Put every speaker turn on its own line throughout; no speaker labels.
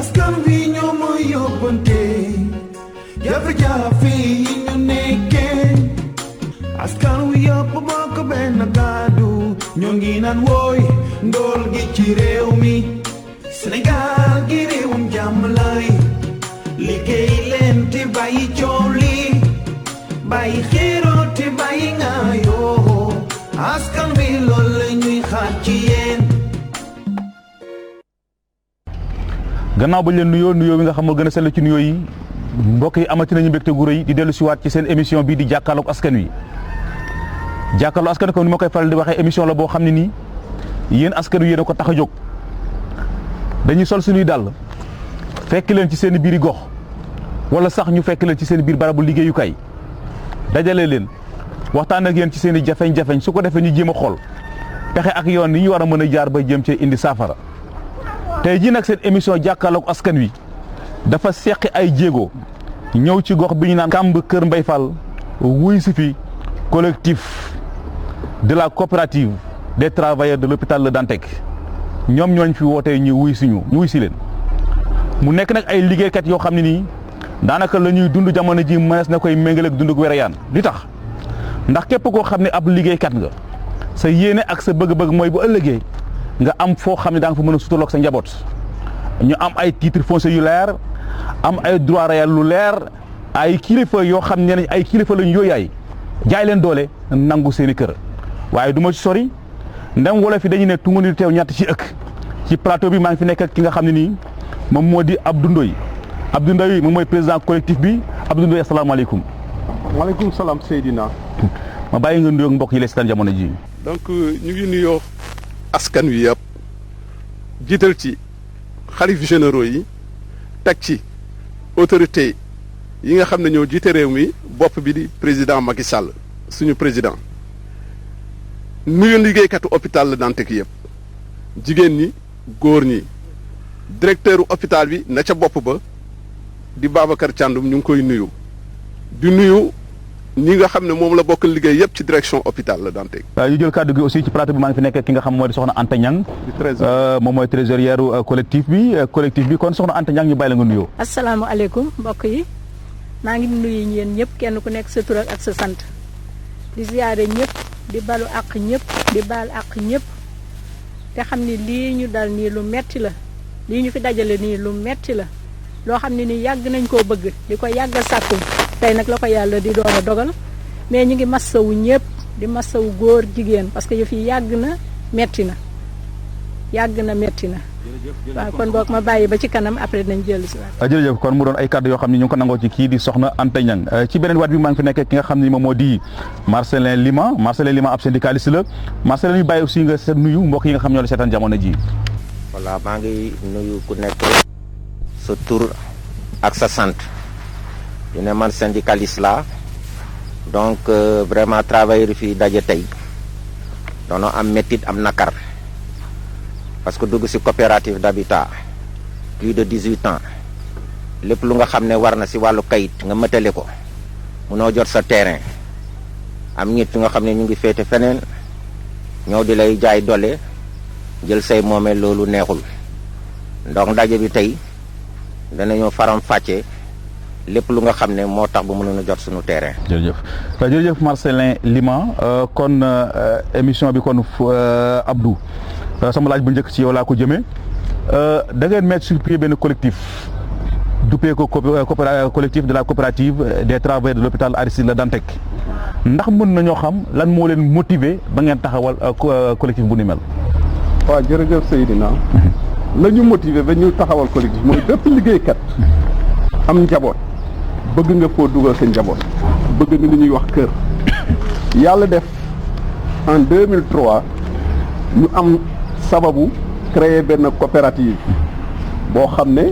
askan wi ñoo ma yóbbante jafe-jafe yi ñu nekkee askan wi yëpp bokk benn kàddu ñoo ngi naan wooy ndool gi ci réew mi Sénégal gi réewum jàmm lay liggéey leen te bàyyi coow li bàyyi xiiroo te bàyyi ngaayoo askan wi loolu la ñuy xaar ci yéen.
gannaaw bañ leen nuyoo bi nga xam moo gën a sell ci nuyoo yi mbokk yi amati nañu mbégte gu rëy di dellu si waat ci seen émission bii di jàkkaarloog askan wi jàkkaarloog askan wi comme ni ma koy faral di waxee émission la boo xam ne nii yéen askan wi yéen a ko tax a jóg dañuy sol suñuy dàll fekk leen ci seen biiri gox wala sax ñu fekk leen ci seen biir barabu liggéeyukaay dajale leen waxtaan ak yéen ci seen i jafeñ-jafeñ su ko defee ñu jéem a xool pexe ak yoon yi ñu war a mën a jaar ba jëm cee indi saafara tey jii nag seen émission jàkkaarloog askan wi dafa seqi ay jéego ñëw ci gox bi ñu naan Kamb Kër Mbay Fall wuy si fi collectif de la coopérative des travailleurs de l'hôpital Le Dantec ñoom ñooñ fi wootee ñu wuy si leen mu nekk nag ay liggéeykat yoo xam ne nii daanaka la ñuy dund jamono ji mënees na koy méngale ak dund gu wereyaan li tax ndax képp koo xam ne ab liggéeykat nga sa yéene ak sa bëgg-bëgg mooy bu ëllëgee nga am foo xam ne daa nga fa mën a sutaloog sa njaboot ñu am ay titre foncier yu leer am ay droit réel lu leer ay kilifa yoo xam ne ay kilifa lañu yooyaay jaay leen doole nangu seen i kër waaye du ma ci sori ndem wala fi dañu ne tungu ni teew ñett ci ëkk ci plateau bi maa ngi fi nekk ak ki nga xam ne nii moom moo di Abdou Ndoye moom mooy président collectif bi Abdou Ndoye asalaamaaleykum.
waaleykum salaam Seydina.
ma bàyyi nga nuyoo mbokk yi lay seetaan jamono ji.
donc ñu ngi nuyoo askan wi yëpp jiital ci xalif généraux yi teg ci autorité yi nga xam ne ñoo jiite réew mi bopp bi di président Macky Sall suñu président nuyu liggéeykatu hôpital Le Dantec yëpp jigéen ñi góor ñi directeur hôpital bi na ca bopp ba di Babacar Thiandoum ñu ngi koy nuyu di nuyu ñi nga xam ne moom la bokk liggéey yëpp ci direction hôpital Le Dantec.
ñu jël kàddu gi aussi ci plateau bi maa ngi fi nekk ki nga xam mooy soxna Anta Niang moom mooy trésorière collectif bi kon soxna Anta Niang ñu bàyyi la nga nuyoo.
asalaamaaleykum mbokk yi maa ngi nuyu yéen ñëpp kenn ku nekk sa tur ak sa sant di ziyaare ñëpp di balu àq ñëpp di baal àq ñëpp te xam ni lii ñu dal nii lu metti la lii ñu fi dajale nii lu metti la loo xam ne nii yàgg nañ koo bëgg di ko yàgg a sàkku tey nag la ko yàlla di door a dogal mais ñu ngi massawu ñëpp di massawu góor jigéen parce que yëf yi yàgg na metti na waaw kon boog ma bàyyi ba ci kanam après nañ jël si waat.
jërëjëf kon mu doon ay kàddu yoo xam ne ñu ngi ko nangoo ci kii di soxna Anta Niang ci beneen waat bi maa ngi fi nekk ki nga xam ne moom moo di Marcelin Lima ab syndicaliste la Marcelin ñu bàyyi aussi nga seet nuyu mbokk yi nga xam ñoo la seetaan jamono ji.
voilà maa ngi nuyu ku nekk sa tur ak sa sant ñu ne man syndicaliste la donc vraiment travailleur fii daje tey doonoo am métit am nakar parce que dugg ci coopérative d'habitat plus de 18 ans lépp lu nga xam ne war na ci wàllu kayit nga mëtale ko munoo jot sa terrain am ñit nga xam ne ñu ngi féete feneen ñëw di lay jaay doole jël say moomeel loolu neexul donc ndaje bi tey danañoo faram fàcce lépp lu nga xam ne moo tax ba mënoon a jot suñu terrain.
jërëjëf Marcelin Lima kon émission bi kon Abdou sama laaj bu njëkk ci yow laa ko jëmee da ngeen mettre sur pied benn collectif duppee ko collectif de la coopérative des travailleurs de l'hôpital Aristide Le Dantec ndax mën nañoo xam lan moo leen motiver ba ngeen taxawal collectif bu ni mel.
waaw jërëjëf Seydina la ñu motiver ba ñu taxawal collectif mooy bépp liggéeykat am njaboot bëgg nga foo dugal sa njaboot bëgg nga li ñuy wax kër yàlla def en 2003 ñu am sababu créer benn coopérative boo xam ne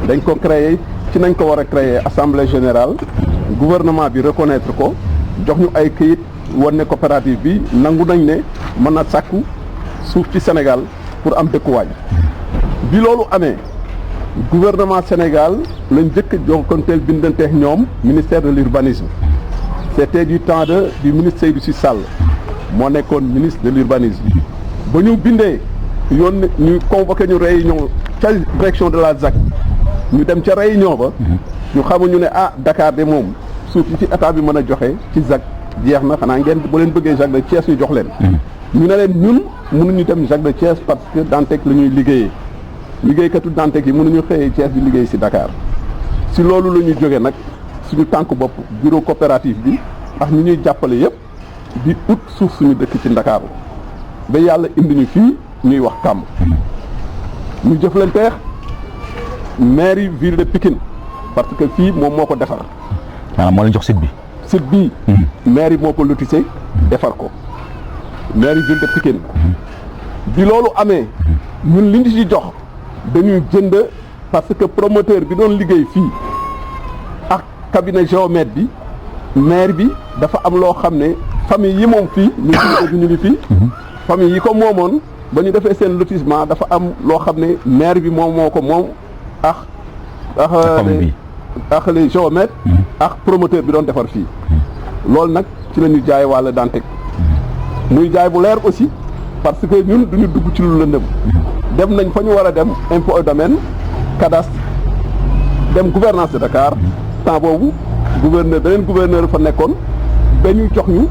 dañ ko créer ci nañ ko war a créer assemblée générale gouvernement bi reconnaître ko jox ñu ay këyit wan ne coopérative bi nangu nañ ne mën na sàkku suuf ci Sénégal pour am dëkkuwaay bi loolu amee gouvernement Sénégal lañ jëkk jokkonteel bindanteex ñoom ministère de l'urbanisme c'était du temps du ministre Seydou Sy Sall moo nekkoon ministre de l'urbanisme ba ñu bindee yoon ñu convoqué ñu réunion ca direction de la ZAC ñu dem ca réunion ba ñu xamuñu ne Dakar de moom suuf yi ci état bi mën a joxe ci ZAC jeex na xanaa ngeen bu leen bëggee ZAC de Thiès ñu jox leen ñu ne leen ñun mënuñu dem ZAC de Thiès parce que Dantec la ñuy liggéeyee liggéeykatu Dantec yi mënuñu xëyee Thiès di liggéey si Dakar si loolu la ñu jógee nag suñu tànk bopp bureau coopérative bi ak ñu ñuy jàppale yëpp di ut suuf suñu dëkk ci Ndakaaru ba yàlla indi ñu fii ñuy wax kàmm ñu jëflanteex mairie ville de Pikine parce que fii moom moo ko defar
maanaam moo leen jox site bi
site bii mairie moo ko lotissé defar ko mairie ville de Pikine bi loolu amee ñun li ñu ci jox dañuy jënd parce que promoteur bi doon liggéey fii ak cabinet géomètre bi maire bi dafa am loo xam ne famille yi moom fii ñu ngi fii famille yi ko moomoon ba ñu defee seen lotissement dafa am loo xam ne maire bi moo ko moom ak les géomètres ak promoteur bi doon defar fii loolu nag ci la ñu jaay wàlla Dantec muy jaay bu leer aussi parce que ñun duñu dugg ci lu lëndëm dem nañ fa ñu war a dem impôt et domaine cadastre dem gouvernance de Dakar temps boobu beneen gouverneur fa nekkoon ba ñu jox ñu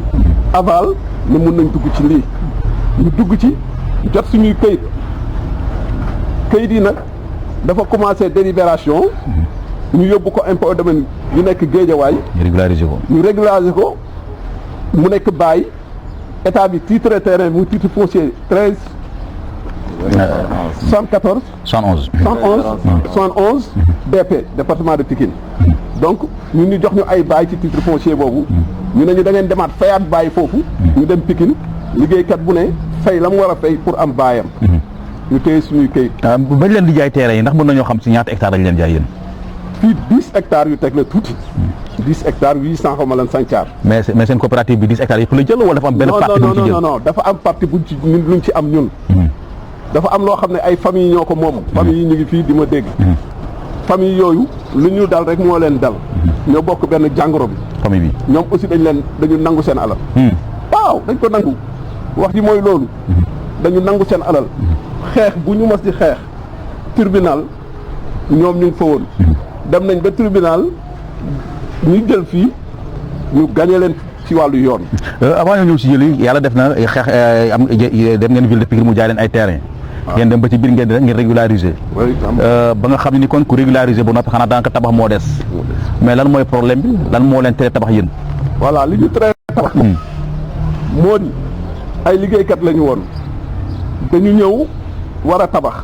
aval ne mun nañ dugg ci lii ñu dugg ci jot suñuy këyit yi nag dafa commencé délibération ñu yóbbu ko impôt et domaine yu nekk Géejawaay ñu régulariser ko mu nekk bail état bi titre terrain mu titre foncier 71 BP département de Pikine donc ñun ñu jox ñu ay bail ci titre foncier boobu ñu ne ñu da ngeen demaat fayaat bail foofu ñu dem Pikine liggéeykat bu ne fay la mu war a fay pour am baayam ñu téye suñuy këyit
bañ leen di jaay terrain yi ndax mën nañoo xam si ñaata hectares lañ leen jaay yéen
fii 10 hectares yu teg la tuuti 10 hectares 800 xaw ma lan sancaar
mais seen coopérative bi 10 hectares yëpp la jël wala dafa am benn partie buñ ci jël
non dafa am partie luñ ci am ñun dafa am loo xam ne ay famille ñoo ko moom famille yi ñu ngi fii di ma dégg famille yooyu lu ñu dal rek moo leen dal ñoo bokk benn jàngoro bi
famille bi
ñoom aussi dañu nangu seen alal waaw dañ ko nangu wax ji mooy loolu dañu nangu seen alal xeex bu ñu mas di xeex tribunal ñoom ñu ngi fa woon dem nañ ba tribunal ñu jël fii ñu gagné leen ci wàllu yoon.
avant ñoo ñëw si jëli yàlla def na xeex dem ngeen ville de Pikine mu jaay leen ay terrain ngeen dem ba ci biir ngeen régulariser ba nga xam ne ni kon ku régulariser ba noppi xanaa daanaka tabax moo des mais lan mooy problème bi lan moo leen tere tabax yéen
voilà li ñu tere tabax moo di ay liggéeykat la ñu woon dañu ñëw war a tabax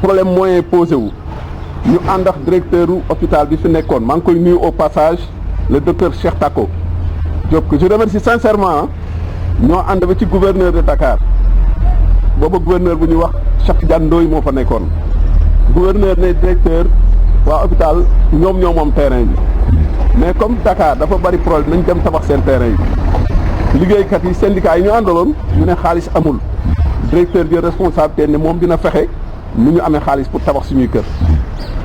problème moyen posé wu ñu ànd ak directeur hôpital bi fi nekkoon maa ngi koy nuyu au passage le docteur Cheikh Tako Diop que je remercie sincèrement ñoo ànd ba ci gouverneur de Dakar booba gouverneur bu ñuy wax Cheikh Tidiane Ndoye moo fa nekkoon gouverneur ne directeur waa hôpital ñoom moom terrain bi mais comme Dakar dafa bari problème nañ dem tabax seen terrain yi liggéeykat yi syndicat yi ñu àndaloon ñu ne xaalis amul directeur bi responsabilité ne moom dina fexe nu ñu amee xaalis pour tabax suñuy kër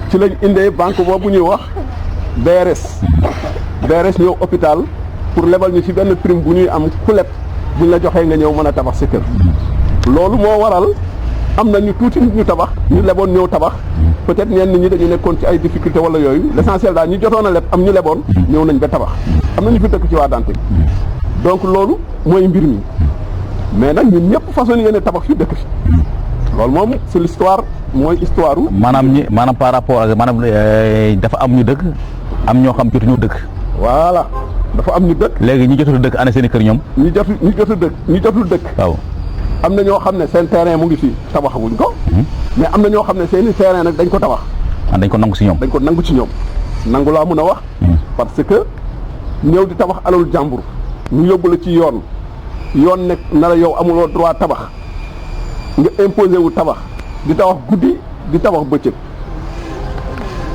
ci lañ indee banque boobu ñuy wax BRS ñëw hôpital pour lebal ñu ci benn prime bu ñuy am ku leb buñ la joxee nga ñëw mën a tabax sa kër loolu moo waral am na ñu tuuti nit ñu tabax ñu leboon ñëw tabax peut-être ñenn ñi dañu nekkoon ci ay difficulté wala yooyu l'essentiel daal ñu jotoon a leb am ñu leboon ñëw nañ ba tabax am na ñu fi dëkk ci waa Dantec donc loolu mooy mbir mi mais nag ñun ñëpp façon yéene tabax fi dëkk fi loolu moom c'est l'histoire mooy histoire
maanaam par rapport ak maanaam dafa am ñu dëkk am ñoo xam jotuñu dëkk
voilà dafa am ñu dëkk
léegi ñi jotul dëkk ana seen i kër ñoom
ñu jotul dëkk
waaw
am na ñoo xam ne seen terrain mu ngi fi tabaxaguñ ko mais am na ñoo xam ne seen i terrain nag dañ ko tabax
dañ ko nangu si ñoom
dañ ko nangu ci ñoom nangu laa mun a wax parce que ñëw di tabax alal jàmbur ñu yóbbu la ci yoon nekk na la yow amuloo droit tabax nga imposé wu tabax di tabax guddi di tabax bëccëg.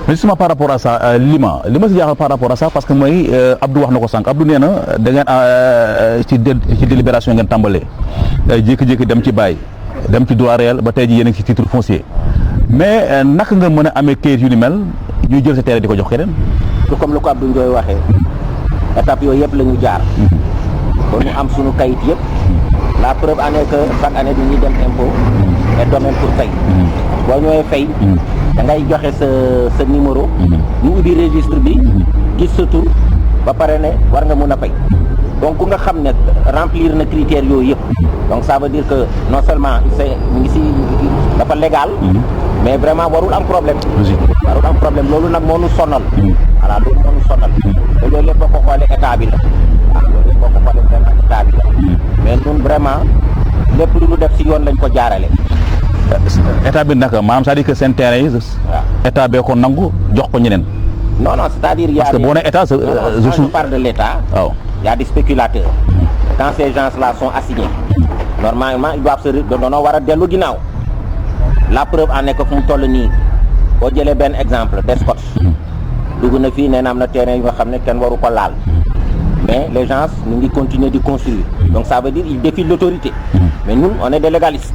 justement par rapport à ça li ma si jaaxal par rapport à ça parce que mooy Abdou wax na ko sànq Abdou nee na da ngeen ci délibération ngeen tàmbalee jékki-jékki dem ci bail dem ci droit réel ba tey ji yéen a ngi ci titre foncier mais naka nga mën a amee kayit yu ni mel ñuy jël sa terrain di ko jox keneen.
comme lu ko Abdou Ndoye waxee étape yooyu yëpp la ñu jaar ba mu am suñu kayit yëpp la preuve en est que chaque année dañuy dem impôt et domaine pour fay boo ñëwee fay da ngay joxe sa numéro ñu ubbi registre bi gis sa tur ba pare ne war nga mun a fay donc ku nga xam ne remplir na critères yooyu yëpp donc ça veut dire que non seulement ngi si dafa légal mais vraiment warul am problème loolu nag moo nu sonal voilà loolu moo nu sonal te loolu lépp boo ko xoolee état bi la waaw loolu lépp boo ko xoolee vraiment état bi la mais ñun vraiment lépp lu ñu def si yoon lañ ko jaarale
état bi naka maanaam c'est-à-dire que seen terrain yi état bee ko nangu jox ko ñeneen
non c'est-à-dire
parce que boo nee état
je parle de l'état
waaw
il y a des spéculateurs quand ces gens-là sont assignés normalement ils doivent se doonoo war a dellu ginnaaw la preuve en est que fu mu toll nii boo jëlee benn exemple Descos dugg na fii nee na am na terrain yu nga xam ne kenn waru ko laal mais les gens ñu ngi continuer di construire donc ça veut dire ils défient l'autorité mais ñun on est des légalistes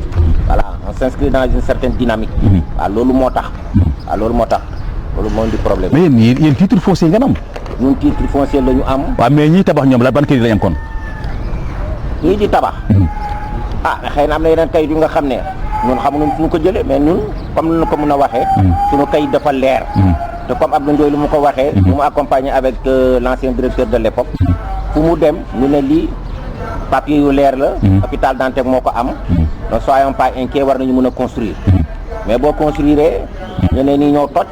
voilà on s'inscrit dans une certaine dynamique waaw loolu moo tax loolu moo di problème
mais yéen titre foncier ngeen am
ñun titre foncier la ñu am
waaw mais ñiy tabax ñoom la ban kayit lañ am kon
ñii di tabax xëy na am na yeneen kayit yu nga xam ne ñun xamuñu fu ñu ko jëlee mais ñun comme ni ñu ko mën a waxee suñu kayit dafa leer te comme Abdou Ndoye lu mu ko waxee mu accompagné avec l'ancien directeur de l'époque fu mu dem ñu ne lii papier yu leer la hôpital Dantec moo ko am donc soyons pas inquiets war nañu mën a construire mais boo construire ñeneen ñi ñëw toj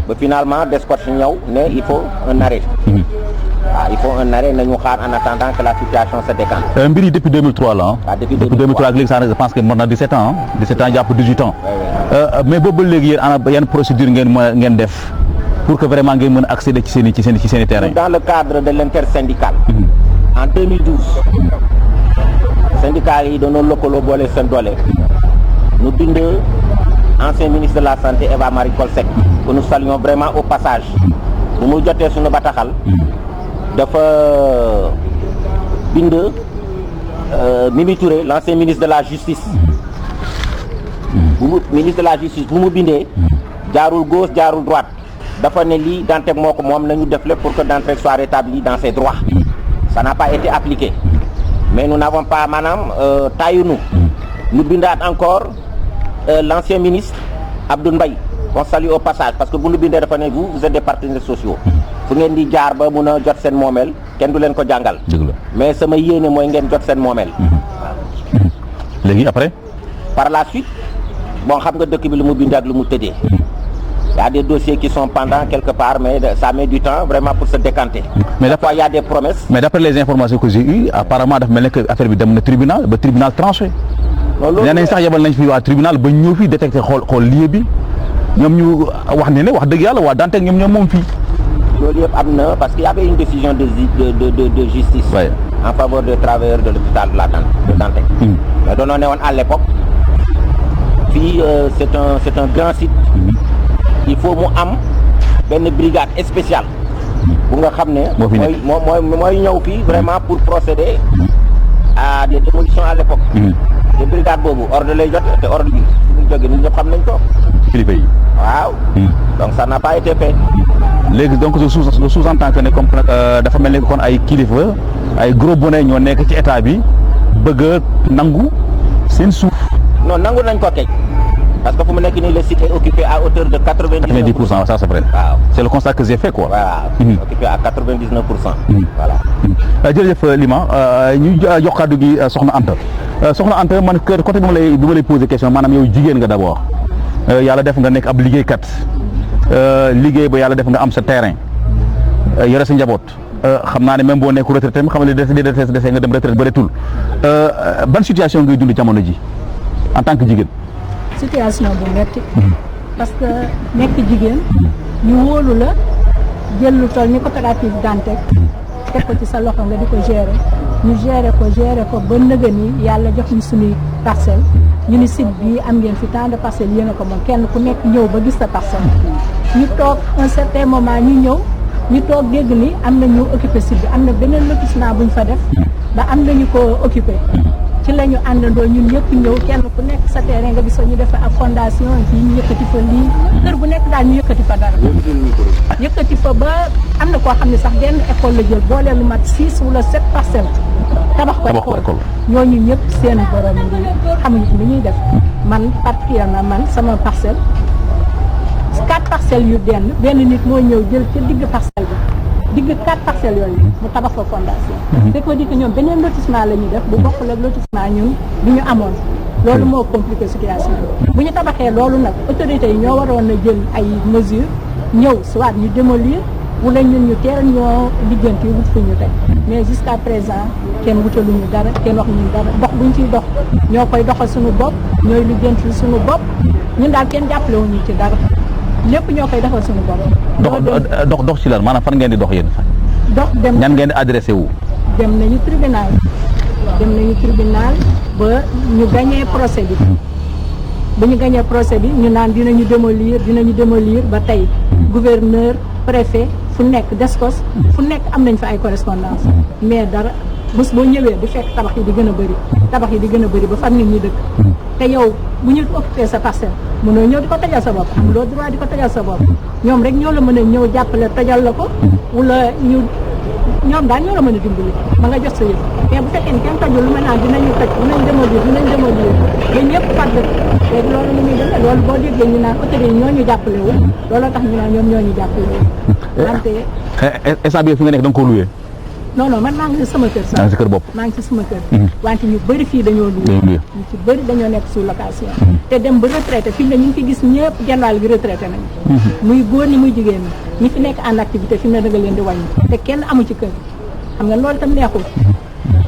ba finalement Descos ñëw ne il faut un arrêt il faut un arrêt nañu xaar en attendant que la situation se décante.
mbir yi depuis 2003 la
depuis
2003 ak léegi ça je pense que mën na 17 ans 17 ans jàpp 18 ans mais boobu ba léegi yéen ana yan procédure ngeen def pour que vraiment ngeen mën a accéder ci seen i terrain.
Dans le cadre de l'intersyndical en 2012 syndicat yi dañoo lëkkaloo boole seen doole ñu bind ancien ministre de la santé Eva Marie Coll Seck que nous saluons vraiment au passage nu mu jotee suñu bataxal dafa bind Mimi Touré l'ancien ministre de la justice ministre de la justice bu mu bindee jaarul gauche jaarul droite dafa ne lii Dantec moo ko moom nañu def lépp pour que Dantec soit rétabli dans ses droits ça n'a pas été appliqué mais nous n'avons pas maanaam taayunu ñu bindaat encore l'ancien ministre Abdoul Mbaye on salue au passage parce que bu ñu bindee dafa ne vous êtes des partenaires sociaux fu ngeen di jaar ba mun a jot seen moomeel kenn du leen ko jàngal mais sama yéene mooy ngeen jot seen moomeel
léegi après
par la suite bon xam nga dëkk bi lu mu bind ak lu mu tëddee y a des dossiers qui sont pendants quelque part mais ça met du temps vraiment pour se décanter mais parfois il y a des promesses
mais d'après les informations que j'ai eues apparemment dafa mel ne que affaire bi dem na tribunal ba tribunal tranché nee nañ sax yebal nañ fi waa tribunal ba ñëw fi détecté xool lieu bi ñoom ñu wax ne wax dëgg yàlla waa Dantec ñoom moom fii
loolu yëpp am na parce qu'il y avait une décision de justice en faveur des travailleurs de l'hôpital de Dantec mais doonoo ne woon à l'époque fii c'est un grand site il faut mu am benn brigade spéciale bu nga xam ne mooy ñëw fii vraiment pour procéder à des démolitions à l'époque te brigade boobu ordre lay jot te ordre bi ñu jóge nit ñëpp xam nañ ko
kilifa yi
waaw donc ça n'a pas été fait
léegi donc je sous-entends que ne comme dafa mel ni kon ay kilifa ay gros bonnets ñoo nekk ci état bi bëgg a nangu seen suuf
non nangu nañ ko kay parce que fu mu nekk nii le site est occupé à hauteur de
90%, ça c'est vrai.
waaw
c'est le constat que j'ai fait quoi.
waaw occupé à 99%.
voilà. jërëjëf Lima ñu jox kàddu gi Soxna Anta man côté bi ma lay poser question maanaam yow jigéen nga d'abord yàlla def nga nekk ab liggéeykat liggéey ba yàlla def nga am sa terrain yore sa njaboot xam naa ne même boo nekk retraité xam nga dese nga dem retraite bëreetul ban situation ngay dund jamono ji en tant que jigéen.
situation bu metti parce que nekk jigéen ñu wóolu la jël lu toll ni coopérative Dantec teg ko ci sa loxo nga di ko gérer ñu gérer ko ba nëga ni yàlla jox ñu suñuy parcelle ñu ni site bi am ngeen fi tant de parcelles yéen a ko moom kenn ku nekk ñëw ba gis sa parcelle ñu toog un certain moment ñu toog dégg ni am na ñu occupé site bi am na beneen lotissement buñ fa def ba am nañu ko occupé ci la ñu àndandoo ñun ñëpp ñëw kenn ku nekk sa terrain nga gisoo ñu def ak fondation fii ñu yëkkati fa lii kër bu nekk daal ñu yëkkati fa dara yëkkati fa ba am na koo xam ne sax benn école la jël boole lu mat 6 wala 7 parcelles tabax ko école ñooñu ñëpp seen borom ngi xamuñu ni ñuy def man particulièrement man sama parcelle 4 parcelles yu denn benn nit moo ñëw jël ca digg parcelle bi digg 4 parcelles yooyu mu tabax fa fondation. c'est que dire que ñoom beneen lotissement la ñuy def bu bokkul ak lotissement ñun bu ñu amoon. loolu moo compliqué situation bu ñu tabaxee loolu nag autorités yi ñoo waroon a jël ay mesures ñëw soit ñu démolir wala ñun ñu teel ñoo lijjanti wut fi ñu teg mais jusqu'à présent kenn wutaluñu dara kenn wax ñu dara dox buñ ciy dox ñoo koy doxal suñu bopp ñooy lijjanti suñu bopp ñun daal kenn jàppale wuñu ci dara lépp ñoo koy defal suñu bopp.
dox ci lan maanaam fan ngeen di dox yéen.
dox dem
ñan ngeen di adressé wu.
dem nañu tribunal ba ñu gagné procès bi bu ñu gagné procès bi ñu naan dinañu démolir ba tey gouverneur préfet fu nekk descos fu nekk am nañ fa ay correspondance mais dara bés boo ñëwee di fekk tabax yi di gën a bëri ba fan nit ñi dëkk te yow bu ñu occupé sa parcelle mënoo ñëw di ko tojal sa bopp amuloo droit di ko tojal sa bopp ñoom rek ñoo la mën a ñëw jàppale tojal la ko wala ñoom daal ñoo la mën a dimbali ba nga jot sa yëf mais bu fekkee ni kenn tojul lu ma naan dinañu toj dinañ démolir ba ñëpp fàdd léegi loolu lu muy demee loolu boo déggee ñu naan autorité yi ñoo ñu jàppale wu looloo tax ñu naan ñoom ñoo ñu jàppale wu wante
instant bi fi nga nekk da nga ko loué.
non man maa ngi sama kër sax.
maa ngi sa kër bopp.
maa ngi ci sama kër. wante ñu bëri fii dañoo loué. ñu ci bëri dañoo nekk sous location. te dem ba retraité fi mu ne ñu ngi fi gis ñëpp genn wàll gi retraité nañu. muy góor ñi muy jigéen ñi fi nekk en activité fi mu ne da nga leen di wàññi. te kenn amu ci kër xam nga loolu itam neexul.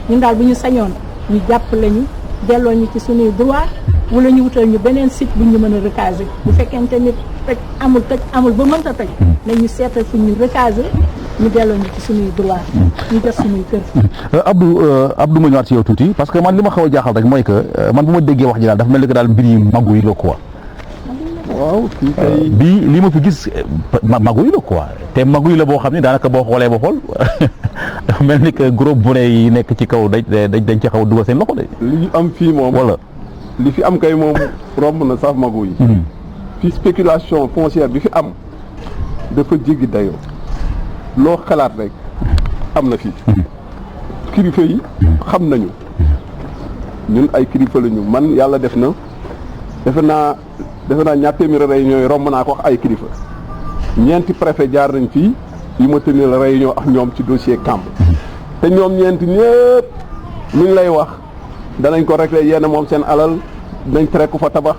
ñun daal bu ñu sañoon ñu jàppale ñu delloo ñu ci suñuy droit wala ñu wutal ñu beneen site bu ñu mën a recaser bu fekkente ni toj amul ba mënta toj nañ ñu seetal fu ñu recaser ñu delloo ñu ci suñuy droit ñu def suñuy kër.
Abdou ma ñëwaat ci yow tuuti parce que man li ma xaw a jaaxal rek mooy que man bu ma déggee wax ji daal dafa mel ni que daal mbir yi màggu yi la quoi.
waaw kii kay
bii li ma fi gis màggu yi la quoi te màggu yi la boo xam ne daanaka boo xoolee ba xool dafa mel ni que gros bonnet yi nekk ci kaw dañ ci xaw a dugal seen loxo de.
li ñu am fii moom
wala.
li fi am kay moom romb na sax magu yi. fii spéculation foncière bi fi am dafa jéggi dayoo loo xalaat rek am na fii. kilifa yi xam nañu ñun ay kilifa lañu man yàlla def na defe naa ñaar téeméeri réunion yi romb naa ko wax ay kilifa ñeenti préfet jaar nañ fii yu ma tenir la réunion ak ñoom ci dossier Kamb te ñoom ñeenti ñëpp luñ lay wax danañ ko régler yenn moom seen alal dañ tere ku fa tabax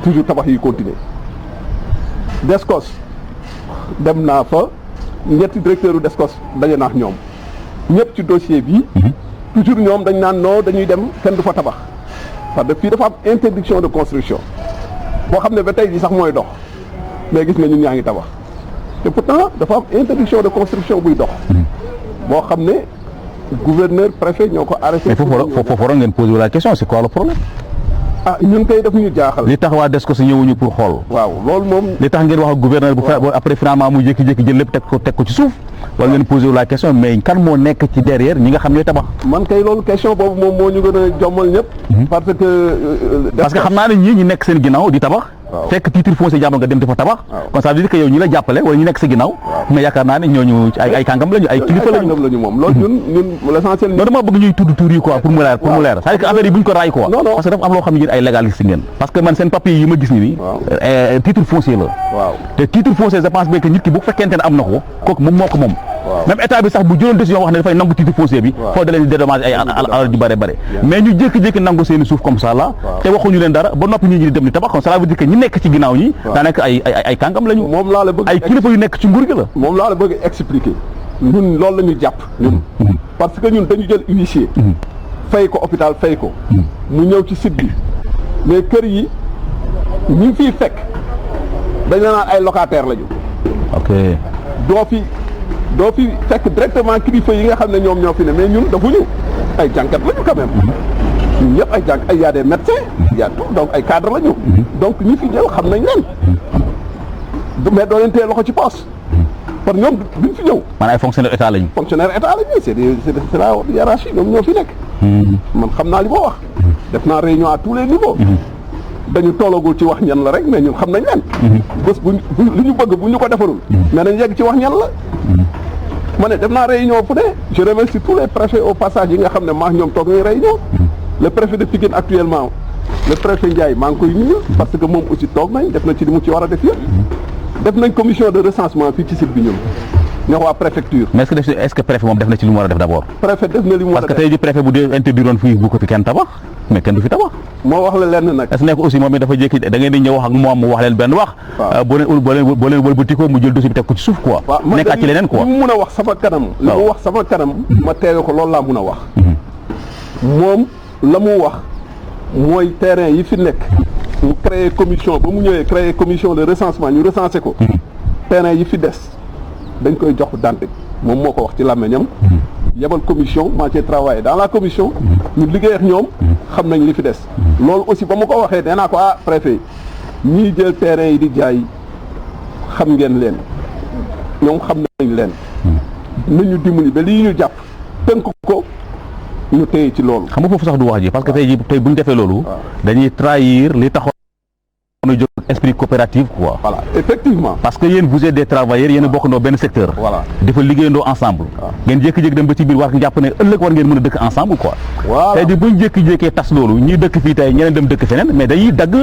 toujours tabax yi continuer Descos dem naa fa ñetti directeur u Descos daje naa ak ñoom ñëpp ci dossier bi toujours ñoom dañ naan non dañuy dem kenn du fa tabax parce que fii dafa am interdiction de construction boo xam ne ba tey ji sax mooy dox mais gis nga ñun ñaa ngi tabax te pourtant dafa am interdiction de construction buy dox boo xam ne gouverneur préfet ñoo ko arrêté.
mais foofu waroon ngeen posé la question c'est quoi le problème.
ah ñun kay daf ñu jaaxal.
li tax waa Descos ñëwuñu pour xool.
waaw loolu moom.
li tax ngeen wax ak gouverneur bu après finalement mu jékki-jékki jël lépp teg ko ci suuf. wala ngeen posé la question mais kan moo nekk ci derrière ñi nga xam ne tabax.
man kay loolu question boobu moom moo ñu gën a jommal ñëpp. parce que
xam naa ne ñi nekk seen ginnaaw di tabax. fekk titre foncier jàmbur nga dem di fa tabax. kon ça veut dire que yow ñi la jàppale wala ñi nekk sa ginnaaw. mais yaakaar naa ne ñooñu ay kàngam lañu ay kilifa lañu
moom loolu ñun l'essentiel.
non dama bëgg ñuy tudd tur yi quoi pour mu leer c'est-à-dire que affaire yi buñ ko raay quoi. parce que dafa am loo xam ne yéen ay légaliste ngeen. parce que man seen papier yi ma gis ni titre foncier la. te titre foncier je pense bien que nit ki bu fekkente ne am na ko kooku moom moo ko moom. même état bi sax bu jëloon décision wax ne dafay nangu titre foncier bi foo da leen di dédommage ay alal ju bare mais ñu jékki-jékki nangu seeni suuf comme ça là te waxuñu leen dara ba noppi nit ñi di dem di tabax kon cela veut dire que ñi nekk ci ginnaaw ñi daa nekk ay kàngam lañu
moom laa la bëgg
ay kilifa yu nekk ci nguur gi la
moom laa la bëgg expliquer ñun loolu la ñu jàpp ñun parce que ñun dañu jël huissier fay ko hôpital fay ko mu ñëw ci site bi mais kër yi ñi fiy fekk dañ la naan ay locataire lañu
ok
doo fi fekk directement kilifa yi nga xam ne ñoom ñoo fi ne mais ñun dafuñu ay jànkat lañu quand même ñun ñëpp ay jànk ay y a des médecins y a tout donc ay cadre lañu donc ñi fi jël xam nañ leen mais doo leen téye loxo ci poche parce que ñoom duñ fi ñëw.
man ay fonctionnaire état lañu.
fonctionnaire état lañu c'est la hiérarchie ñoom ñoo fi nekk. man xam naa li ma wax. def naa réunion à tous les niveaux. dañu tollagul ci wax ñan la rek mais ñun xam nañ leen. bés li ñu bëgg bu ñu ko defarul. mais nañ yegg ci wax ñan la. ma ne def naa réunion fu ne je remercie tous les préfets au passage yi nga xam ne maa ñoom toog nañu réunion. le préfet de Pikine actuellement le préfet Ndiaye maa ngi koy nuyu parce que moom aussi toog nañ def na ci li mu ci war a def yëpp def nañ commission de recensement fii ci site bi ñun nga waa préfecture.
mais est-ce que préfet moom def na ci li mu war a def d'abord.
préfet def na li mu war a def
parce que tey jii préfet bu dee interdiroon fii bu ko fi kenn tabax mais kenn du fi tabax.
moo wax la lenn nag.
est-ce que nekk aussi moom it dafa jékki da ngeen di ñëw wax ak moom mu wax leen benn wax. waaw boo leen wëlbatikoo mu jël dossier bi teg ko ci suuf quoi.
waaw
nekkaat ci leneen quoi.
li mu mun a wax sama kanam. li mu wax sama kanam. ma teewe ko loolu laa mun a wax. moom la mu wax mooy terrain yi fi nekk. mu créé commission ba mu ñëwee créé commission de recensement ñu recensé ko. terrain yi fi des dañ koy jox Dantec moom moo ko wax ci làmmiñam yebal commission maa ci travaillé dans la commission ñu liggéey ak ñoom xam nañ li fi des loolu aussi ba ma ko waxee nee naa ko préfet ñii jël terrain yi di jaay xam ngeen leen ñoom xam nañ leen nañu dimbali ba lii ñu jàpp tënk ko ñu téye ci loolu.
xam nga foofu sax du wax ji parce que tey bu ñu defee loolu dañuy trahir li taxoon na jóg esprit coopératif quoi.
Voilà effectivement.
parce que yéen vous êtes des travailleurs yéen a bokkandoo benn secteur.
Voilà
dafa liggéeyandoo ensemble. ngeen jékki-jékki dem ba ci biir war nga jàpp ne ëllëg war ngeen mën a dëkk ensemble quoi.
voilà
tey di buñ jékki-jékkee tas loolu ñuy dëkk fii tey ñeneen dem dëkk feneen mais dañuy dagg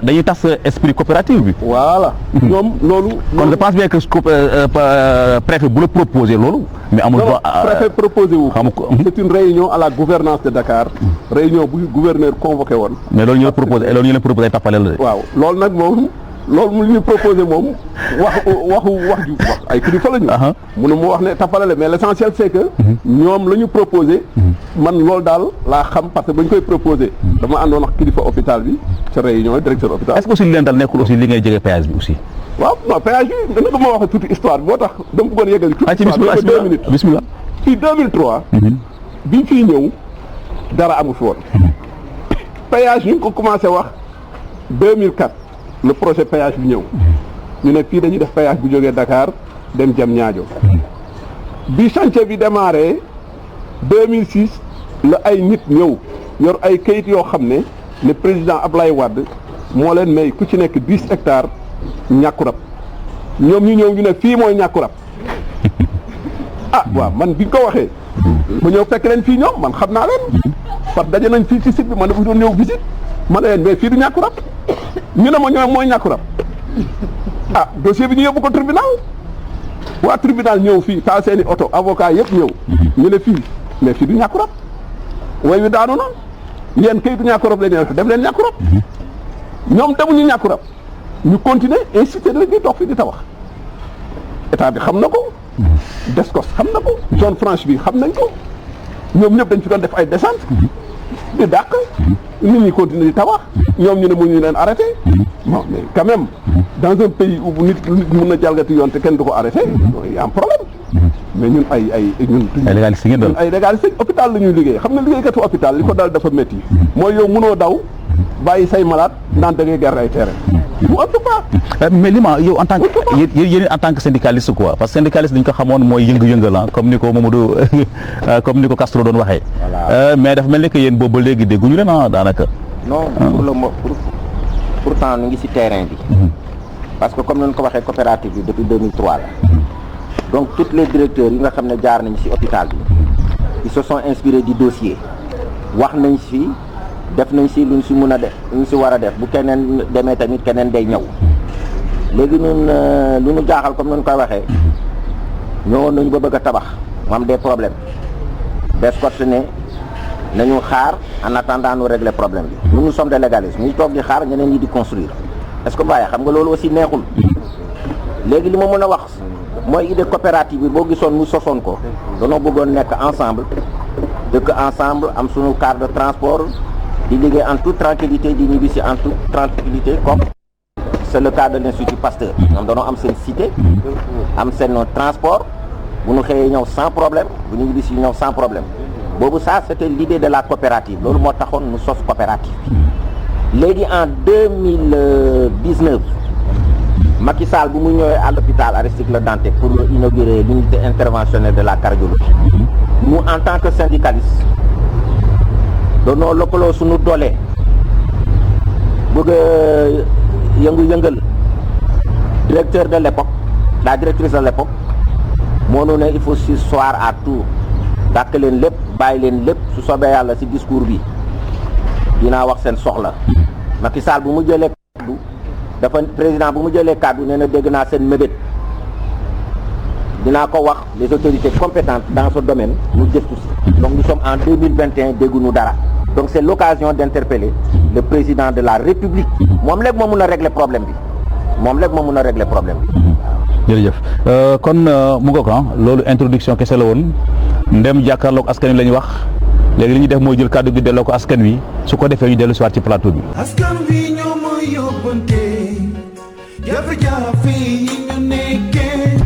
dañuy tas esprit coopératif bi.
voilà ñoom loolu.
kon je pense bien que préfet bu la proposé loolu. mais amul droit
préfet proposé wu.
xam ko
c'est une réunion à la gouvernance de Dakar. réunion bu gouverneur convoqué woon.
mais loolu ñu la proposé loolu ñu leen proposé tappale la de.
waaw loolu nag moom. loolu mu ñu proposé moom wax ay kilifa la ñu. mu ne mu wax ne tappalale mais l'essentiel c'est que. ñoom la ñu proposé. man loolu daal laa xam parce que ba ñu koy proposé. dama àndoon ak kilifa hôpital bi ca réunion directeur hôpital.
est-ce que aussi li leen dal nekkul aussi li ngay jege péage bi aussi.
waaw non péage bi dana ko ma waxee tuuti histoire bi moo tax dama bëggoon yeggali tuuti histoire bi 2 minutes
bismillah
fii 2003. biñ fiy ñëw dara amu fi woon. péage ñu ngi ko commencé wax 2004. le projet péage bi ñëw ñu ne fii dañuy def péage bu jógee Dakar dem Diamniadio bi chantier bi démarré 2006 la ay nit ñëw yor ay kayit yoo xam ne président Ablaye Wade moo leen may ku ci nekk 10 hectares ñàkkurab ñoom ñu ñëw ñu ne fii mooy ñàkkurab waaw man biñ ko waxee ma ñëw fekk leen fii ñoom man xam naa leen parce que daje nañ fii ci site bi man dafa doon ñëw visite ma ne leen mais fii du ñàkkurab ñu ne ma ñoom mooy ñàkkurab dossier bi ñu yóbbu ko tribunal waa tribunal ñëw fii taal seeni oto avocat yëpp ñëw ñu ne fii mais fii du ñàkkurab way wi daanu na yéen kay du ñàkkurab la def leen ñàkkurab ñoom demuñu ñàkkurab ñu continuer incité rek di toog fii di tabax état bi xam na ko Descos xam na ko zone franche bi xam nañ ko ñoom ñëpp dañ fi doon def ay descente di dàq nit ñi continuer di tabax ñoom ñu ne mu ñu leen arrêté bon mais quand même dans un pays où nit mën na jalgati yoon te kenn du ko arrêté il y a un problème mais ñun ñun
légaliste ngeen doon
ay légaliste hôpital la ñuy liggéey xam nga liggéeykatu hôpital li ko daal dafa métti mooy yow mënoo daw bàyyi say malade naan da ngay gar ay terrain bu ëpp pas
mais li ma yow en tant que yéen en tant que syndicaliste quoi parce que syndicaliste dañ ko xamoon mooy yëngu-yëngal comme ni ko Mamadou comme ni ko Castro doon waxee mais dafa mel ni que yéen boobu ba léegi dégguñu leen daanaka
non pourtant ñu ngi ci terrain bi parce que comme nañu ko waxee coopérative bi depuis 2003 la donc tous les directeurs yi nga xam ne jaar nañ ci hôpital bi ils se sont inspirés du dossier wax nañ ci def nañ ci luñ ci mën a def luñ ci war a def bu keneen demee tamit keneen day ñëw léegi ñun lu ñu jaaxal comme nañu koy waxee ñëwoon nañu ba bëgg a tabax mu am des problèmes Descos ne nañu xaar en attendant nous régler problème bi nous sommes des légalistes ñu toog di xaar ñeneen ñi di construire est-ce que bàyyi xam nga loolu aussi neexul léegi li ma mën a wax mooy idée coopérative bi boo gisoon mu sosoon ko danoo bëggoon nekk ensemble dëkk ensemble am suñu car de transport di liggéey en toute tranquillité di ñibbisi en toute tranquillité comme c'est le cas de l'Institut Pasteur ñoom danoo am seen cité am seen transport bu ñu xëyee ñëw sans problème bu ñu ñibbisi ñëw sans problème boobu ça c'était l'idée de la coopérative loolu moo taxoon nu sos coopérative bi léegi en 2019 Macky Sall bu mu ñëwee à l'hôpital Aristide Le Dantec pour inaugurer l'unité interventionnelle de la cardiologie nous en tant que syndicalistes doonoo lëkkaloo suñu doole bëgg a yëngu-yëngal directeur de l'époque la directrice de l'époque moo nu ne il faut surseoir à tout dàq leen lépp bàyyi leen lépp su soobee yàlla ci discours bi dinaa wax seen soxla Macky Sall bu mu jëlee kaddu dafa président bu mu jëlee kaddu nee na dégg naa seen mébét dinaa ko wax les autorités compétentes dans ce domaine ñu gëstu si. Donc nous sommes en 2021 dégguñu dara. Donc c'est l'occasion d'interpeller le président de la République. moom léegi moo mun a régler problème bi moom léegi moo mun a régler problème bi.
jërëjëf kon mu nga ko loolu introduction kese la woon ndem jàkkaarloog askan wi la ñu wax léegi li ñuy def mooy jël kàddu gi delloo ko askan wi su ko defee ñu dellu si waat ci plateau bi.
askan wi ñoo ma yóbbante jafe-jafe yi ñu nekkee.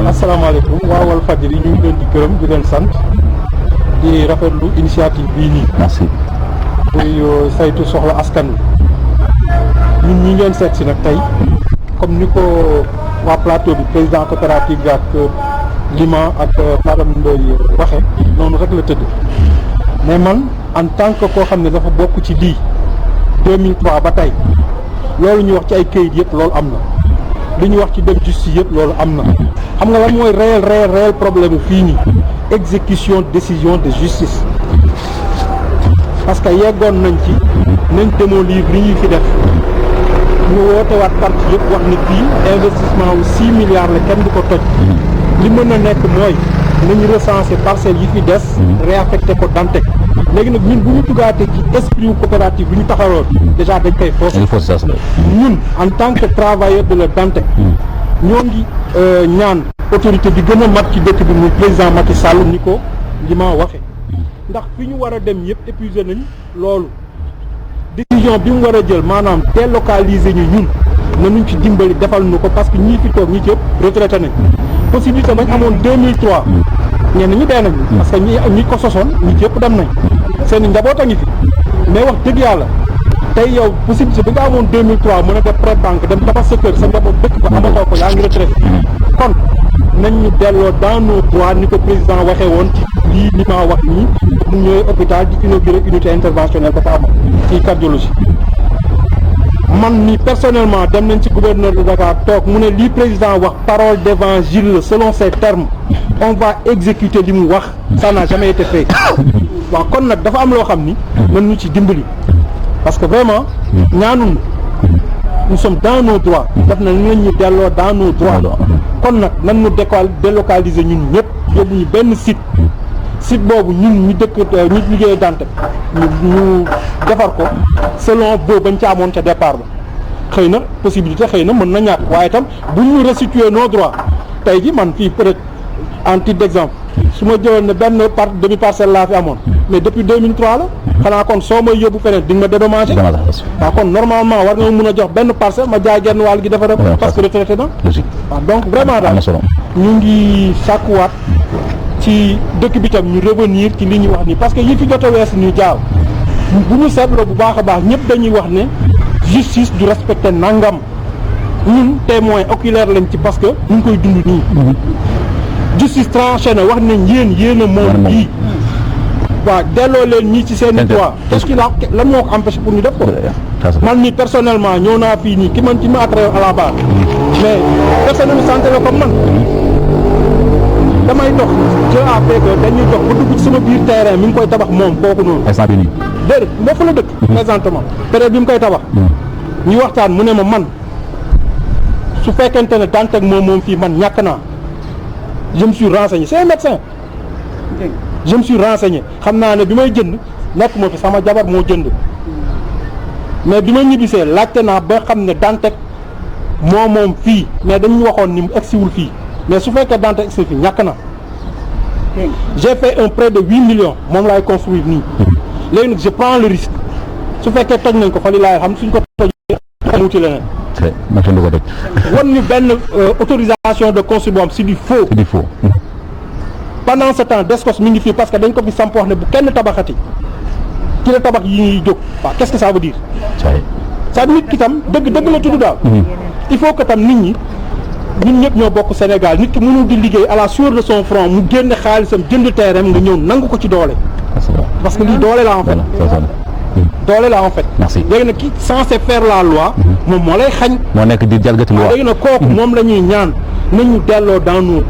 asalaamaaleykum waa Walfadjri ñu ngi leen di gërëm di leen sant di rafetlu initiative bii nii.
merci.
muy saytu soxla askan wi ñun ñi ngeen seet si nag tey comme ni ko waa plateau bi président coopérative bi ak Lima ak madame Ndoye waxe noonu rek la tëdd mais man en tant que koo xam ne dafa bokk ci lii 2003 ba tey loolu ñu wax ci ay këyit yëpp loolu am na li ñu wax ci dem justice yëpp loolu am na xam nga lan mooy réel problème fii nii exécution décision de justice parce que yeggoon nañ ci nañ démolir li ñuy fi def ñu woote waat parti yëpp wax ni fii investissement wu 6 milliards la kenn du ko toj li mën na nekk mooy nañu recenser parcelles yi fi des réaffecté ko Dantec léegi nag ñun bu ñu dugaatee ci esprit wu coopérative bi ñu taxawoon déjà dañ koy forcer ñun en tant que travailleur de la Dantec ñoo ngi ñaan autorité bi gën a mat ci dëkk bi muy président Macky Sall ni ko li ma waxe ndax fi ñu war a dem yëpp épuisé nañ loolu décision bi mu war a jël maanaam délocaliser ñu ñun nañu ci dimbali defal nu ko parce que ñii fi toog ñi ci ëpp retraité nañ possibilité bañ amoon 2003 ñenn ñi dee nañ parce que ñi ko sosoon ñi ci ëpp dem nañ seen i njaboot a ngi fi mais wax dëgg yàlla tey yow possibilité bi nga amoon 2003 mën a def prêt banque dem tabax sa kër sa njaboot dëkk ba amatoo ko yaa ngi retraité kon nañ ñu delloo dans nos droits ni ko président waxee woon ci lii li ma wax nii mu ñëwee hôpital di inauguré unité interventionnelle dafa amoon ci cardiologie man ni personnellement dem nañ ci gouverneur de Dakar toog mu ne lii président wax parole d'évangile la selon ces termes on va exécuter li mu wax ça n'a jamais été fait waaw kon nag dafa am loo xam ni mën ñu ci dimbali parce que vraiment ñaanul nous sommes dans nos droits daf na nañ ñu delloo dans nos droits kon nag nan ñu délocaliser ñun ñëpp yóbbu ñu benn site boobu ñun ñu dëkk ñu liggéey Dantec ñu defar ko selon boobu bañ ca amoon ca départ ba xëy na possibilité xëy na mën na ñàkk waaye itam bu ñu restituer nos droits tey ji man fii peut-être en titre d'exemple su ma jëloon ne benn demi parcelle laa fi amoon mais depuis 2003 la xanaa kon soo may yóbbu feneen di nga ma dédommagé waaw kon normalement war nga mën a jox benn parcelle ma jaay genn wàll gi dafa rek parce que retraité na waaw donc vraiment daal ñu ngi sàkkuwaat ci dëkk bi tam ñu revenir ci li ñuy wax nii parce que yi fi jot a wees ñu jaaw bu ñu seetloo bu baax a baax ñëpp dañuy wax ne justice du respecté nangam ñun témoin oculaire lañ ci parce que ñu ngi koy dund nii justice tranché na wax nañ yéen a moom yii waaw delloo leen ñii ci seen i droit est-ce que lan moo ko empêché pour ñu def ko man nii personnellement ñëw naa fii nii ki man ci ma attré à la barre mais personne ne santé la comme man damay dox Dieu a fait que dañuy dox ba dugg ci sama biir terrain mi ngi koy tabax moom kooku noonu
instant bi nii
déedéet moo fa la dëkk présentement période bi mu koy tabax ñu waxtaan mu ne ma man su fekkente ne Dantec moom fii man ñàkk naa je me suis renseigné c'est un médecin je me suis renseigné xam naa ne bi may jënd nekk moo fi sama jabar moo jënd mais bi ma ñibbisee laajte naa ba xam ne Dantec moom fii mais dañu waxoon ni mu egsiwul fii mais su fekkee Dantec egsi fii ñàkk na j'ai fait un prêt de 8 millions moom laay construire nii léegi nag je prends le risque su fekkee toj nañ ko fa li laay xam suñ ko tojee wuti leneen wan ñu benn autorisation de construire boo xam c'est du faux pendant ce temps Descos mi ngi fii parce que dañ ko fi samp wax ne bu kenn tabaxati ci la tabax yi ñuy jóg waaw qu'est-ce que ça veut dire ça nit ki tam dëgg la tudd daal il faut que tam nit ñi ñun ñëpp ñoo bokk Sénégal nit ki mënul di liggéey à la sueur de son front mu génne xaalisam jënd terrain nga ñëw nangu ko ci doole parce que lii doole la en fait doole la en fait léegi nag ki censé faire la loi moom moo lay xañ
moo nekk di jalgati loi
léegi nag kooku moom la ñuy ñaan nañu delloo dans nos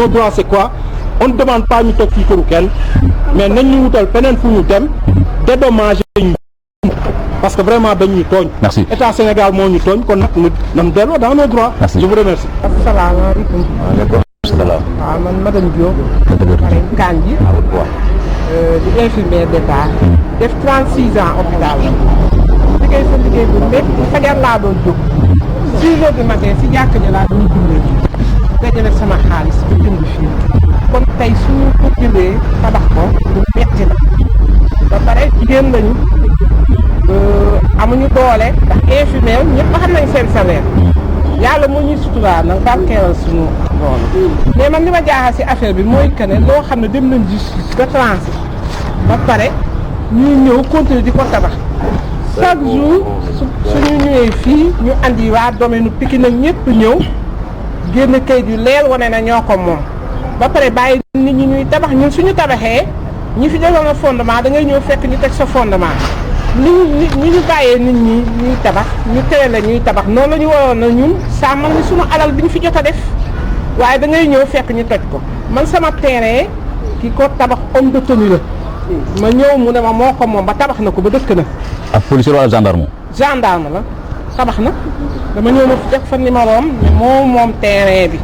droits c'est quoi on ne demande pas ñu toog fii këru kenn mais nañ ñu wutal feneen fu ñu dem dédommager ñu
parce que vraiment dañuy tooñ.
Merci.
État Sénégal moo ñu tooñ kon nag ñu nan delloo dans nos droits.
Merci.
Je vous remercie.
asalaamaaleykum.
waaleykum salaam.
waaw man madame Diop. pare Kandji. di infirmière d'État. def 36 ans hôpital la. liggéey sa liggéey bu métti fajar laa doon jóg. 6 heures du matin si jàkk ji laa doon jullee. dajale sama xaalis ba jënd fii. kon tey suñu ko jëlee tabax ko lu metti la. ba pare jigéen lañu. amuñu doole ndax infirmière ñëpp xam nañ seen salaire. yàlla moo ñuy suturaal nag barkeelal suñu loolu mais man li ma jaaxal ci affaire bi mooy que ne loo xam ne dem nañ justice ba tranché ba pare ñuy ñëw continuer di ko tabax chaque jour suñu ñëwee fii ñu andi waa domaine Pikine nag ñëpp ñëw génn kayit yu leer wane na ñoo ko moom ba pare bàyyi nit ñi ñuy tabax ñun suñu tabaxee ñi fi defoon fondement da ngay ñëw fekk ñu teg sa fondement ni ñu bàyyee nit ñi ñuy tabax ñu tere la ñuy tabax noonu la ñu waroon na ñun sàmmal ni suñu alal bi ñu fi jot a def waaye da ngay ñëw fekk ñu toj ko man sama terrain ki ko tabax homme de tenue la ma ñëw mu ne ma moo ko moom ba tabax na ko ba dëkk na.
ak policier wala gendarme.
gendarme la tabax na dama ñëw ma fi def fa numéro am ne moom terrain bi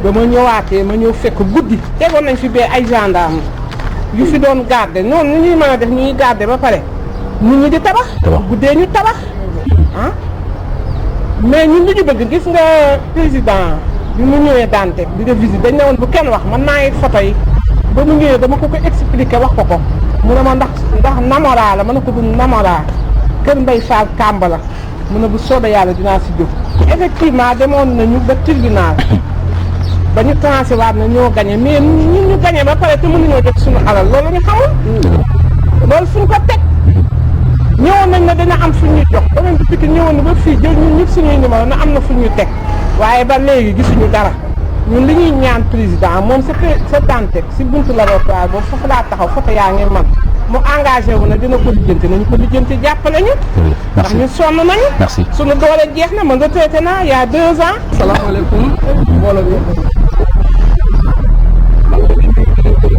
ba ma ñëwaatee ma ñëw fekk guddi tegoon nañ fi bee ay gendarme yu fi doon garder noonu ni ñuy mën a def ñuy garder ba pare. nit ñi di tabax guddee ñu tabax ah mais ñun li ñu bëgg gis nga président bi mu ñëwee Dantec di def visite dañ ne woon bu kenn wax man naa ngi photo yi ba mu ñëwee dama ko expliquer wax ko mu ne ma ndax Namora la ma ne ko du Namora Kër Mbaye Fall Kamba la mu ne bu soobee yàlla dinaa si jóg effectivement demoon nañu ba tribunal ba ñu tranché waat na ñoo gagné mais ñun ñu gagné ba pare te mënuñoo jot suñu alal loolu ñu xamul loolu suñ ko teg ñëwoon nañ ne dina am fu ñuy jox beneen bi Pikine ñëwoon na ba fii jël ñun ñëpp suñuy numéro na am na fu ñu teg waaye ba léegi gisuñu dara ñun li ñuy ñaan président moom sa Dantec si buntu laboratoire boobu foofu laa taxaw photo yaa ngi man mu engagé wu na dina ko lijjanti nañu ko lijjanti jàppale ñu ndax ñu sonn nañu
merci
suñu doole jeex na man retraité naa il y a 2 ans.
salaamaaleykum mbooloo bi man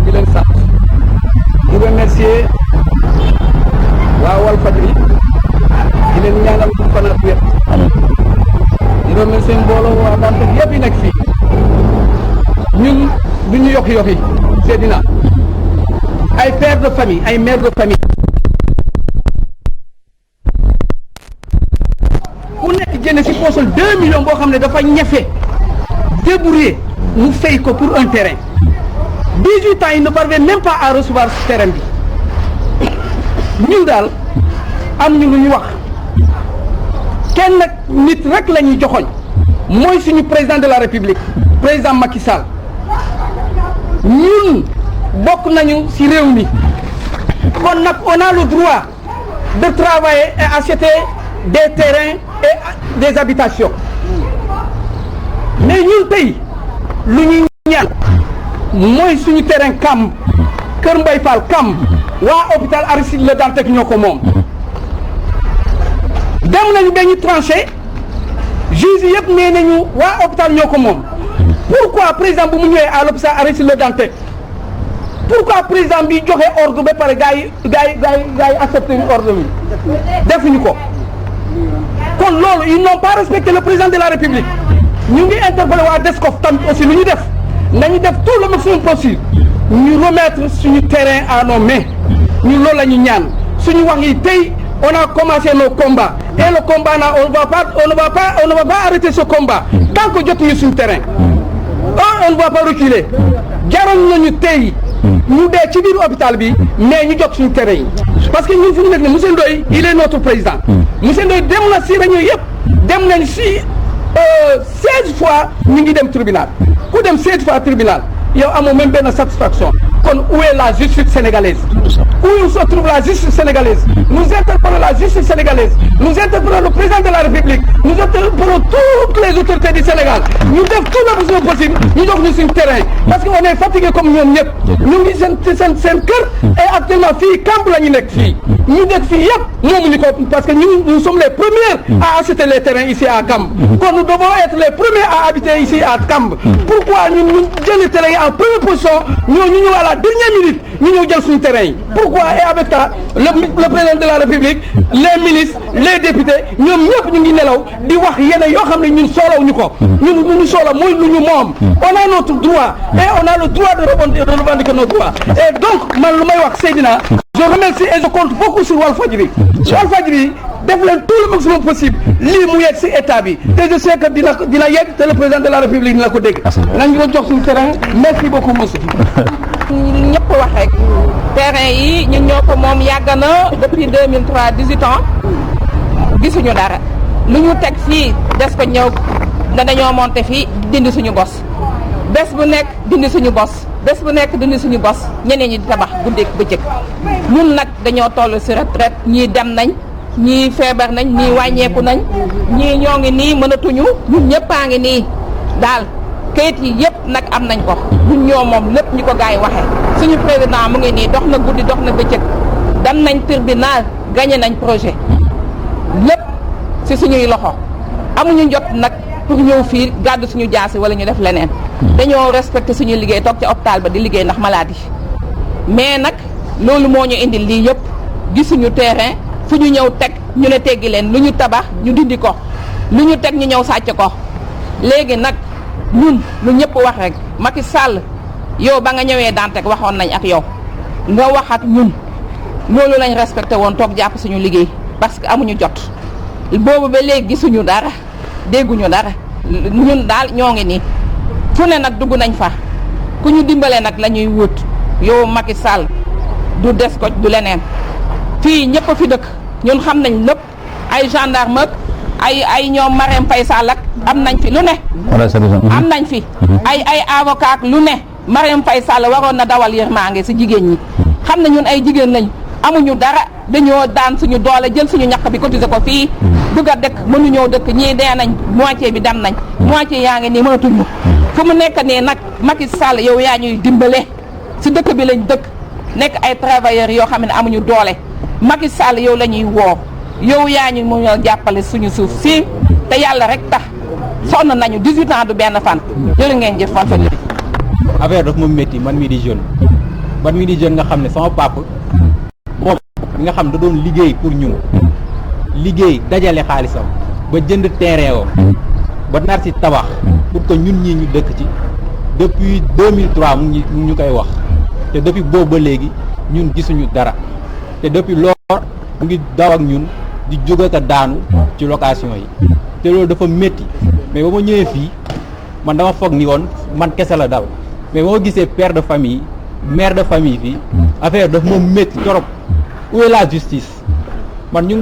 di leen sant di remercier waa Walfadjri di leen ñaanal bu fan ak wér di remercier mbooloo waa Dantec yëpp yi nekk fii ñun du ñu yokki Seydina ay père de famille ay mère de famille ku nekk génne si poosal 2 millions boo xam ne dafa ñefe débrouiller mu fay ko pour un terrain 18 ans il ne parvient même pas à recevoir ce terrain bi ñun daal am ñu lu ñu wax kenn nag nit rek la ñuy joxoñ mooy suñu président de la république président Macky Sall ñun bokk nañu ci réew mi kon nag on a le droit de travailler et acheter des terrains et des habitations mais ñun tey lu ñuy ñaan mooy suñu terrain Kamb Kër Mbaye Fall Kamb waa hôpital Aristide Le Dantec ñoo ko moom dem nañu dañu tranché juge yëpp nee nañu waa hôpital ñoo ko moom pourquoi président bu mu ñëwee à l'hôpital Aristide Le Dantec pourquoi président bi joxe ordre ba pare gars yi accepté ñu ordre bi defuñu ko kon loolu ils n'ont pas respecté le président de la république ñu ngi interpellé waa DSCOF tamit aussi lu ñu def nañu def tout le maximum possible ñu remettre suñu terrain à nos mains ñu loolu la ñu ñaan suñu wax yi tey on a commencé nos combats et le combat on ne va pas arrêter ce combat tant que jotuñu suñu terrain on ne va pas reculer jaroon nañu tey ñu dee ci biir hôpital bi mais ñu jot suñu terrain yi parce que ñun fu ñu nekk ne monsieur Ndoye il est notre président monsieur Ndoye dem na si réunion yëpp dem nañ si 16 fois ñu ngi dem tribunal ku dem 16 fois tribunal yow amoo même benn satisfaction kon où est la justice sénégalaise où se trouve la justice sénégalaise nous interpellons la justice sénégalaise nous interpellons le président de la République nous interpellons toutes les autorités du Sénégal ñu def tout le possible possible ñu jox ñu suñu terrain parce que on est fatigué comme ñoom ñëpp ñu ngi seen kër et actuellement fii Kamb la ñu nekk fii
ñu nekk fii yëpp moomuñu ko parce que nous sommes les premiers à acheter les terrains ici à Kamb kon nous devons être les premiers à habiter ici à Kamb pourquoi ñun ñu jël terrain yi en première position ñu ñëw à la dernière minute ñu ñëw jël suñu terrain yi pourquoi et avec ça le président de la République les ministres les députés ñoom ñëpp ñu ngi nelaw di wax yeneen yoo xam ne ñun soolawuñu ko ñun lu ñu soolaw mooy lu ñu moom on a notre droit et on a le droit de revendiquer nos droits et donc man lu may wax Seydina je remercie et je compte beaucoup sur Walfadjri Walfadjri def leen tout le maximum possible lii mu yegg si état bi te je sais que dina yegg te le président de la République dina ko dégg nañ ko jox suñu terrain merci beaucoup monsieur
ñëpp wax rek terrain yi ñun ñoo ko moom yàgg na depuis 2003 18 ans gisuñu dara lu ñu teg fii des ko ñëw ne dañoo monter fii dindi suñu bos bés bu nekk dindi suñu bos bés bu nekk dindi suñu bos ñeneen ñi di tabax guddeeg bëccëg ñun nag dañoo toll si retraite ñii dem nañ ñii feebar nañ ñii wàññeeku nañ ñii ñoo ngi nii mënatuñu ñun ñëppaa ngi nii daal kayit yi yëpp nag am nañ ko ñun ñoo moom lépp ñu ko gars yi waxee suñu président mu ngi nii dox na guddi dox na bëccëg dem nañ tribunal gagné nañ projet lépp si suñuy loxo amuñu jot nag pour ñëw fii gàddu suñu jaasi wala ñu def leneen dañoo respecté suñu liggéey toog ci hôpital ba di liggéey ndax maladie mais nag loolu moo ñu indil lii yëpp gisuñu terrain fu ñu ñëw teg ñu ne teggi leen lu ñu tabax ñu dindi ko lu ñu teg ñu ñëw sàcc ko léegi nag ñun lu ñëpp wax rek Macky Sall yow ba nga ñëwee Dantec waxoon nañ ak yow nga wax ak ñun loolu lañ respecté woon toog jàpp suñu liggéey parce que amuñu jot boobu ba léegi gisuñu dara dégguñu dara ñun daal ñoo ngi nii fu ne nag dugg nañ fa ku ñu dimbale nag la ñuy wut yow Macky Sall du des ko du leneen fii ñëpp fi dëkk ñun xam nañ lépp ay gendarme ak ay ñoom Marème Faye Sall ak am nañ fi lu ne am nañ fi ay avocat ak lu ne Marème Faye Sall waroon na dawal yërmande si jigéen ñi xam na ñun ay jigéen lañ amuñu dara dañoo daan suñu doole jël suñu ñaq bi cotiser ko fii bëgg a dëkk mënuñoo dëkk ñii dee nañ moitié bi dem nañ moitié yaa ngi nii mënatuñu fu mu nekk nii nag Macky Sall yow yaa ñuy dimbale si dëkk bi lañ dëkk nekk ay travailleurs yoo xam ne amuñu doole Macky Sall yow la ñuy woo yow yaa ñu mun a jàppale suñu suuf si te yàlla rek tax sonn nañu 18 ans du benn fan jërë ngeen jëf Walfadjri
affaire daf ma métti man mii di jeune nga xam ne sama papa moom mi nga xam da doon liggéey pour ñun liggéey dajale xaalisam ba jënd terrain wam ba nar si tabax pour que ñun ñii ñu dëkk ci depuis 2003 mu ñu koy wax te depuis boobu ba léegi ñun gisuñu dara te depuis loolu mu ngi daw ak ñun di jóg ak daanu ci location yi te loolu dafa métti mais ba ma ñëwee fii man dama foog ni woon man kese la dal mais ba ma gisee père de famille mère de famille fii affaire daf ma métti trop où est la justice man ñu